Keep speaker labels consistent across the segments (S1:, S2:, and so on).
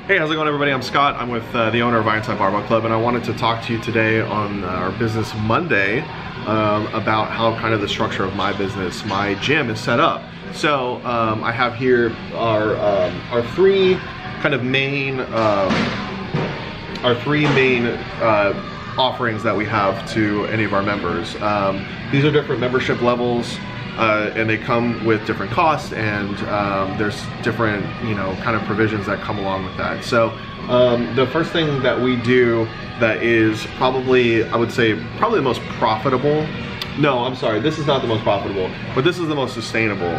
S1: Hey, how's it going, everybody? I'm Scott. I'm with the owner of Iron Sight Barbell Club, and I wanted to talk to you today on our Business Monday about how kind of the structure of my business, my gym, is set up. So I have here our three kind of main offerings that we have to any of our members. These are different membership levels. And they come with different costs, and there's different, kind of provisions that come along with that. So the first thing that we do that is probably, I would say, probably the most profitable. No, I'm sorry, this is not the most profitable, but this is the most sustainable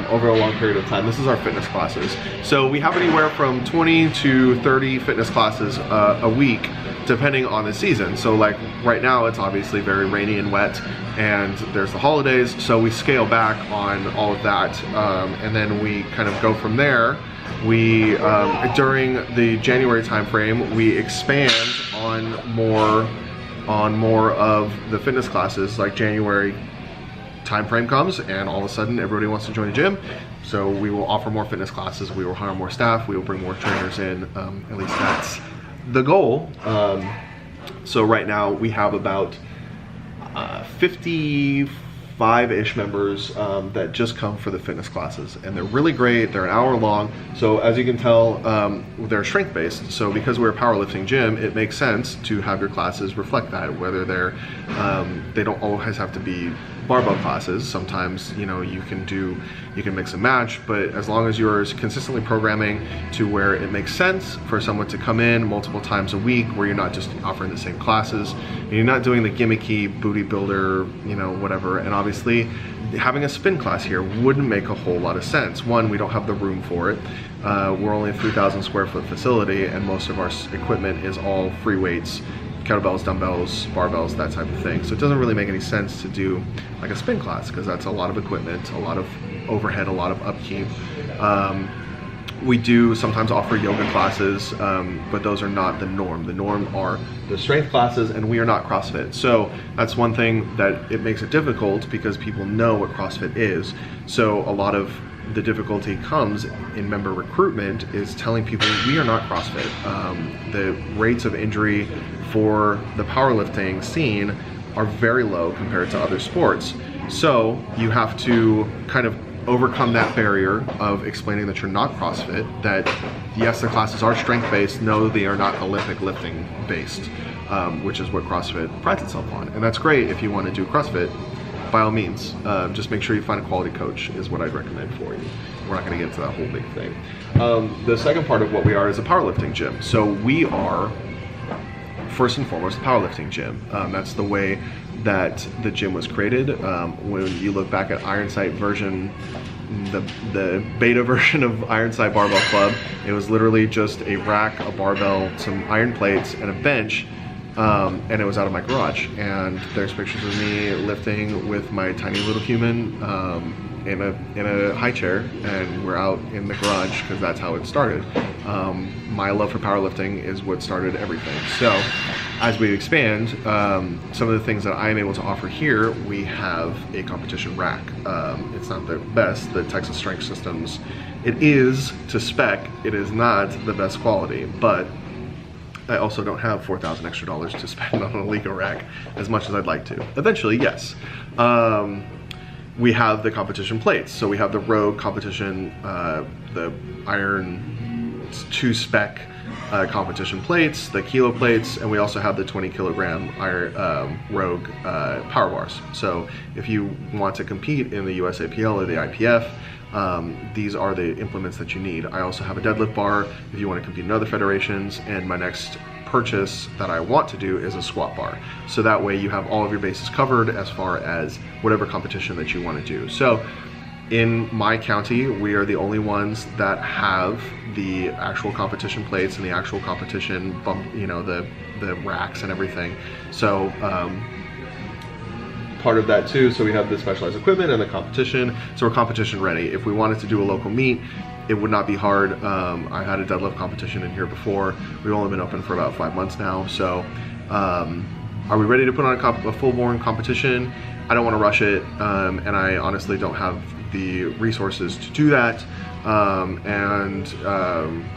S1: over a long period of time. This is our fitness classes. So we have anywhere from 20 to 30 fitness classes a week, depending on the season. So like right now, it's obviously very rainy and wet, and there's the holidays, so we scale back on all of that, and then we kind of go from there. We during the January timeframe, we expand on more of the fitness classes. Like January timeframe comes, and all of a sudden everybody wants to join the gym, so we will offer more fitness classes. We will hire more staff. We will bring more trainers in. At least that's the goal. So right now we have about 55-ish members that just come for the fitness classes, and they're really great. They're an hour long, so as you can tell, they're strength based. So because we're a powerlifting gym, it makes sense to have your classes reflect that, whether they're they don't always have to be barbell classes. Sometimes you can mix and match, but as long as you're consistently programming to where it makes sense for someone to come in multiple times a week, where you're not just offering the same classes, and you're not doing the gimmicky booty builder, whatever. And obviously having a spin class here wouldn't make a whole lot of sense. One, we don't have the room for it. We're only a 3,000 square foot facility, and most of our equipment is all free weights, kettlebells, dumbbells, barbells, that type of thing. So it doesn't really make any sense to do like a spin class, because that's a lot of equipment, a lot of overhead, a lot of upkeep. We do sometimes offer yoga classes, but those are not the norm. The norm are the strength classes, and we are not CrossFit. So that's one thing that it makes it difficult, because people know what CrossFit is. So a lot of the difficulty comes in member recruitment is telling people we are not CrossFit. The rates of injury for the powerlifting scene are very low compared to other sports. So you have to kind of overcome that barrier of explaining that you're not CrossFit, that yes, the classes are strength-based, no, they are not Olympic lifting based, which is what CrossFit prides itself on. And that's great if you want to do CrossFit, by all means. Just make sure you find a quality coach is what I'd recommend for you. We're not going to get into that whole big thing. The second part of what we are is a powerlifting gym. So we are, first and foremost, a powerlifting gym. That's the way that the gym was created. When you look back at Iron Sight version, the beta version of Iron Sight Barbell Club, it was literally just a rack, a barbell, some iron plates, and a bench, and it was out of my garage. And there's pictures of me lifting with my tiny little human in a high chair, and we're out in the garage because that's how it started. My love for powerlifting is what started everything. So as we expand, some of the things that I'm able to offer here, we have a competition rack. It's not the best, the Texas Strength Systems. It is to spec, it is not the best quality, but I also don't have $4,000 extra to spend on a Lego rack as much as I'd like to. Eventually, yes. We have the competition plates. So we have the Rogue competition, the Iron 2 spec competition plates, the kilo plates, and we also have the 20 kilogram Rogue power bars. So if you want to compete in the USAPL or the IPF, these are the implements that you need. I also have a deadlift bar if you want to compete in other federations, and my next purchase that I want to do is a squat bar. So that way you have all of your bases covered as far as whatever competition that you want to do. So in my county, we are the only ones that have the actual competition plates and the actual competition bump, the racks and everything. So part of that too, so we have the specialized equipment and the competition, so we're competition ready. If we wanted to do a local meet, it would not be hard. I had a deadlift competition in here before. We've only been open for about 5 months now, so are we ready to put on a full-blown competition? I don't want to rush it, and I honestly don't have the resources to do that. I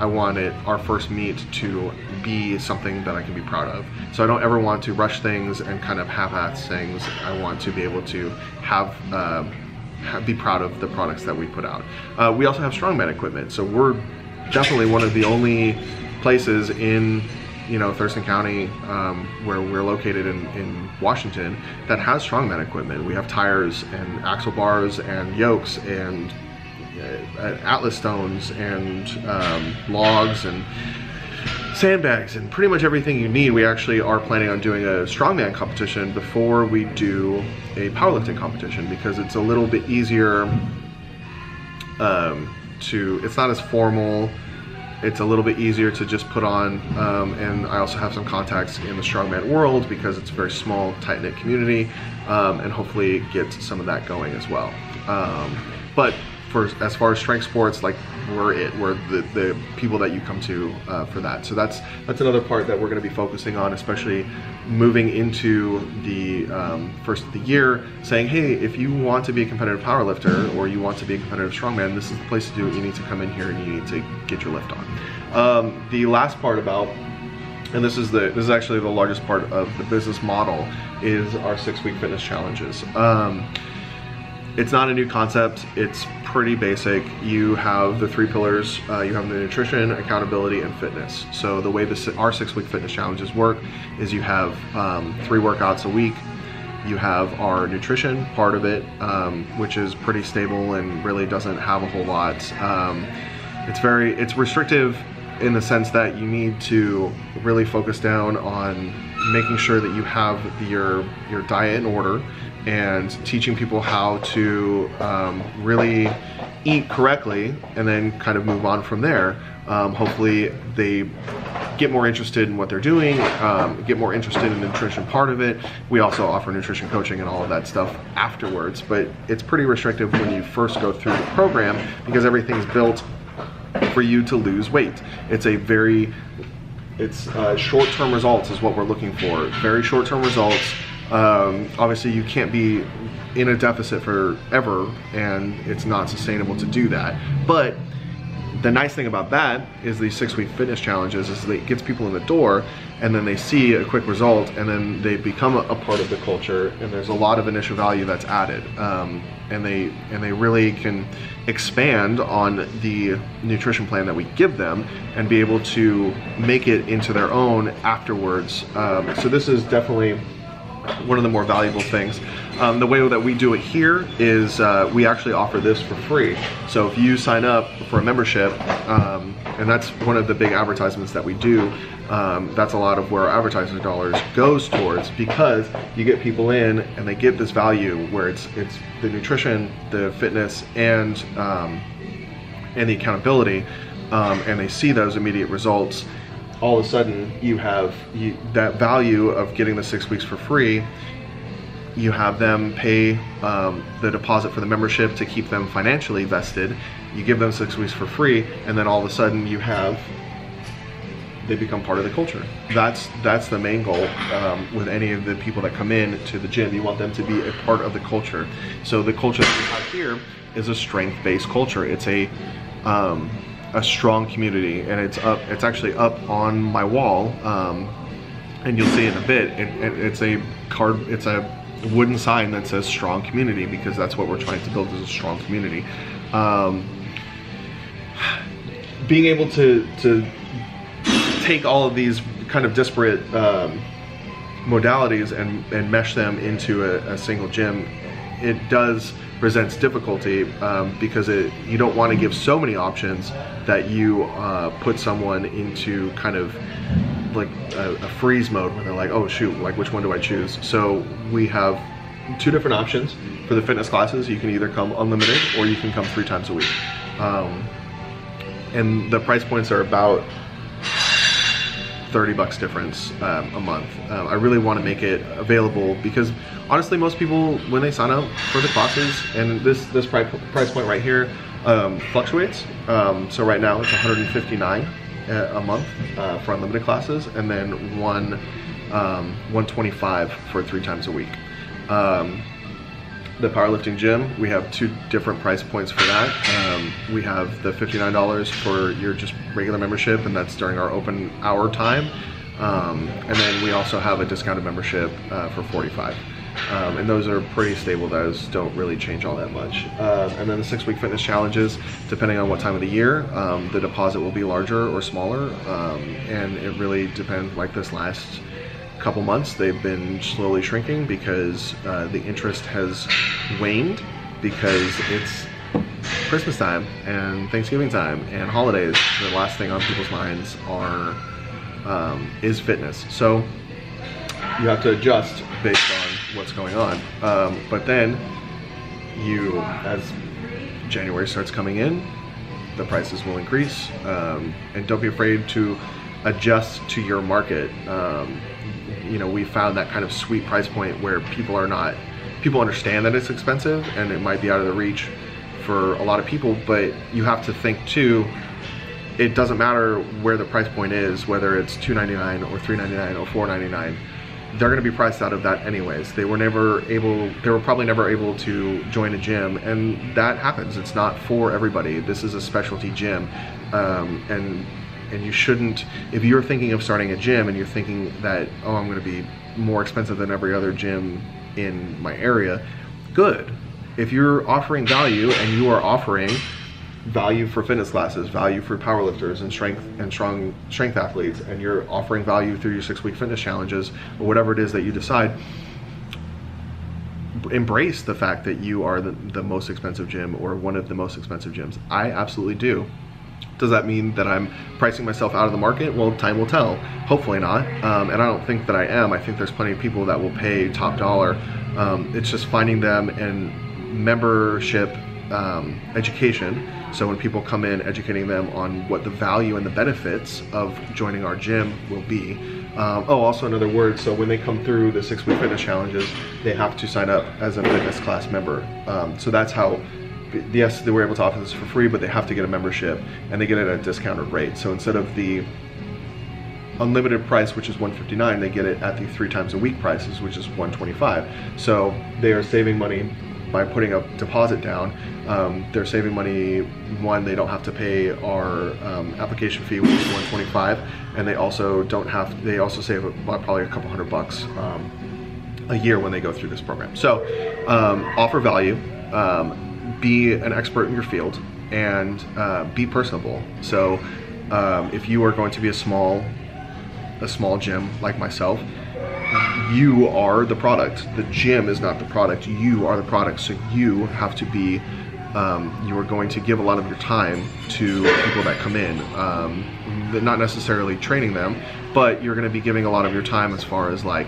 S1: wanted our first meet to be something that I can be proud of. So I don't ever want to rush things and kind of half-ass things. I want to be able to be proud of the products that we put out. We also have strongman equipment, so we're definitely one of the only places in Thurston County, where we're located in Washington, that has strongman equipment. We have tires and axle bars and yokes and atlas stones and logs and sandbags and pretty much everything you need. We actually are planning on doing a strongman competition before we do a powerlifting competition, because it's a little bit easier it's not as formal. It's a little bit easier to just put on, and I also have some contacts in the strongman world because it's a very small, tight-knit community, and hopefully get some of that going as well. But as far as strength sports, like we're the people that you come to for that. So that's another part that we're going to be focusing on, especially moving into the first of the year, saying, hey, if you want to be a competitive powerlifter or you want to be a competitive strongman, this is the place to do it. You need to come in here and you need to get your lift on. The last part about, and this is actually the largest part of the business model, is our 6-week fitness challenges. It's not a new concept. It's pretty basic. You have the 3 pillars. You have the nutrition, accountability, and fitness. So the way our 6-week fitness challenges work is you have 3 workouts a week. You have our nutrition part of it, which is pretty stable and really doesn't have a whole lot. It's restrictive in the sense that you need to really focus down on making sure that you have your diet in order and teaching people how to really eat correctly, and then kind of move on from there. Hopefully they get more interested in what they're doing, get more interested in the nutrition part of it. We also offer nutrition coaching and all of that stuff afterwards, but it's pretty restrictive when you first go through the program because everything's built for you to lose weight. It's short-term results is what we're looking for. Very short-term results. Obviously you can't be in a deficit forever, and it's not sustainable to do that. But the nice thing about that is these 6-week fitness challenges is that it gets people in the door, and then they see a quick result, and then they become a part of the culture, and there's a lot of initial value that's added, and they really can expand on the nutrition plan that we give them and be able to make it into their own afterwards. So this is definitely one of the more valuable things. The way that we do it here is we actually offer this for free. So if you sign up for a membership, and that's one of the big advertisements that we do, that's a lot of where our advertising dollars goes towards, because you get people in and they get this value where it's the nutrition, the fitness, and the accountability, and they see those immediate results. All of a sudden you have that value of getting the 6 weeks for free. You have them pay the deposit for the membership to keep them financially vested. You give them 6 weeks for free, and then all of a sudden they become part of the culture. That's the main goal with any of the people that come in to the gym. You want them to be a part of the culture. So the culture that we have here is a strength-based culture. It's a strong community, and it's actually up on my wall, and you'll see in a bit. It's a wooden sign that says strong community, because that's what we're trying to build, is a strong community. Being able to take all of these kind of disparate modalities and mesh them into a single gym, it does presents difficulty, because you don't want to give so many options that you put someone into kind of like a freeze mode where they're like, oh shoot, like which one do I choose? So we have 2 different options for the fitness classes. You can either come unlimited or you can come 3 times a week, and the price points are about $30 difference a month. I really want to make it available because honestly, most people, when they sign up for the classes, and this price point right here fluctuates. So right now it's $159 a month for unlimited classes, and then $125 for 3 times a week. The powerlifting gym, we have 2 different price points for that. We have the $59 for your just regular membership, and that's during our open hour time. And then we also have a discounted membership for $45. And those are pretty stable. Those don't really change all that much. And then the 6-week fitness challenges, depending on what time of the year, the deposit will be larger or smaller. And it really depends. Like this last couple months, they've been slowly shrinking because the interest has waned, because it's Christmas time and Thanksgiving time and holidays. The last thing on people's minds is fitness. So you have to adjust based on what's going on. But then as January starts coming in, the prices will increase. And don't be afraid to adjust to your market. We found that kind of sweet price point where people understand that it's expensive and it might be out of the reach for a lot of people, but you have to think too, it doesn't matter where the price point is, whether it's $2.99 or $3.99 or $4.99, they're gonna be priced out of that anyways. They were probably never able to join a gym, and that happens. It's not for everybody. This is a specialty gym. And you shouldn't, if you're thinking of starting a gym and you're thinking that, oh, I'm gonna be more expensive than every other gym in my area, good. If you're offering value and you are offering value for fitness classes, value for powerlifters and strength athletes, and you're offering value through your 6-week fitness challenges or whatever it is that you decide, embrace the fact that you are the most expensive gym or one of the most expensive gyms. I absolutely do. Does that mean that I'm pricing myself out of the market? Well, time will tell. Hopefully not. And I don't think that I am. I think there's plenty of people that will pay top dollar. It's just finding them in membership education. So when people come in, educating them on what the value and the benefits of joining our gym will be. Also another word, so when they come through the 6-week fitness challenges, they have to sign up as a fitness class member. So that's how, yes, they were able to offer this for free, but they have to get a membership, and they get it at a discounted rate. So instead of the unlimited price, which is $159, they get it at the 3 times a week prices, which is $125. So they are saving money by putting a deposit down. They're saving money. One, they don't have to pay our application fee, which is $125, and they also save probably a couple $100 a year when they go through this program. So offer value, be an expert in your field, and be personable. So if you are going to be a small gym like myself, you are the product. The gym is not the product. You are the product. So you have to be, you are going to give a lot of your time to people that come in, not necessarily training them, but you're going to be giving a lot of your time as far as like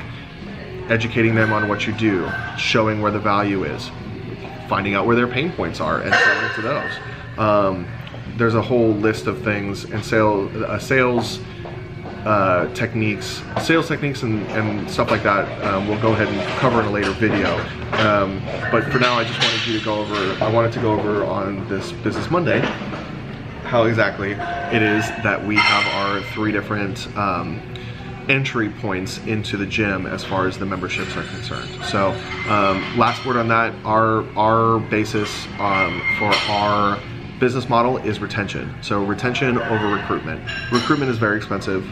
S1: educating them on what you do, showing where the value is, finding out where their pain points are, and selling to those. There's a whole list of things and sales techniques and stuff like that. We'll go ahead and cover in a later video. But for now, I just wanted to go over on this Business Monday how exactly it is that we have our 3 different entry points into the gym as far as the memberships are concerned. So last word on that, our basis for our business model is retention. So retention over recruitment. Recruitment is very expensive.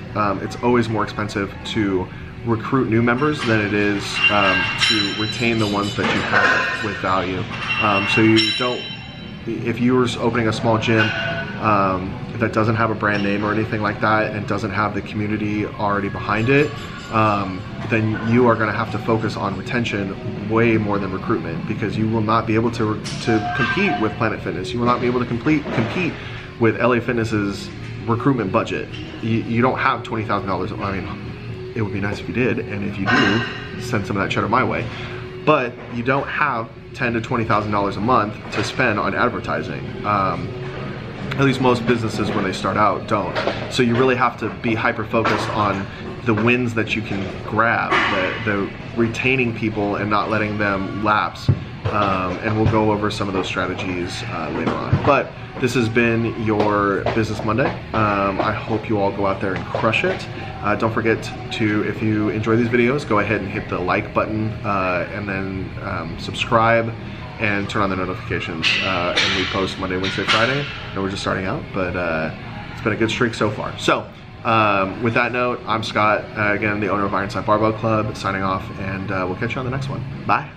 S1: It's always more expensive to recruit new members than it is to retain the ones that you have with value. So you don't, if you're opening a small gym that doesn't have a brand name or anything like that and doesn't have the community already behind it, then you are going to have to focus on retention way more than recruitment, because you will not be able to compete with Planet Fitness. You will not be able to compete with LA Fitness's recruitment budget. You don't have $20,000. I mean, it would be nice if you did, and if you do, send some of that cheddar my way. But you don't have $10,000 to $20,000 a month to spend on advertising. At least most businesses when they start out don't. So you really have to be hyper focused on the wins that you can grab, the retaining people and not letting them lapse, and we'll go over some of those strategies later on. But this has been your Business Monday. I hope you all go out there and crush it. Don't forget to, if you enjoy these videos, go ahead and hit the like button and then subscribe and turn on the notifications. And we post Monday, Wednesday, Friday. I know we're just starting out, but it's been a good streak so far. So with that note, I'm Scott, again, the owner of Iron Sight Barbell Club, signing off, and we'll catch you on the next one. Bye.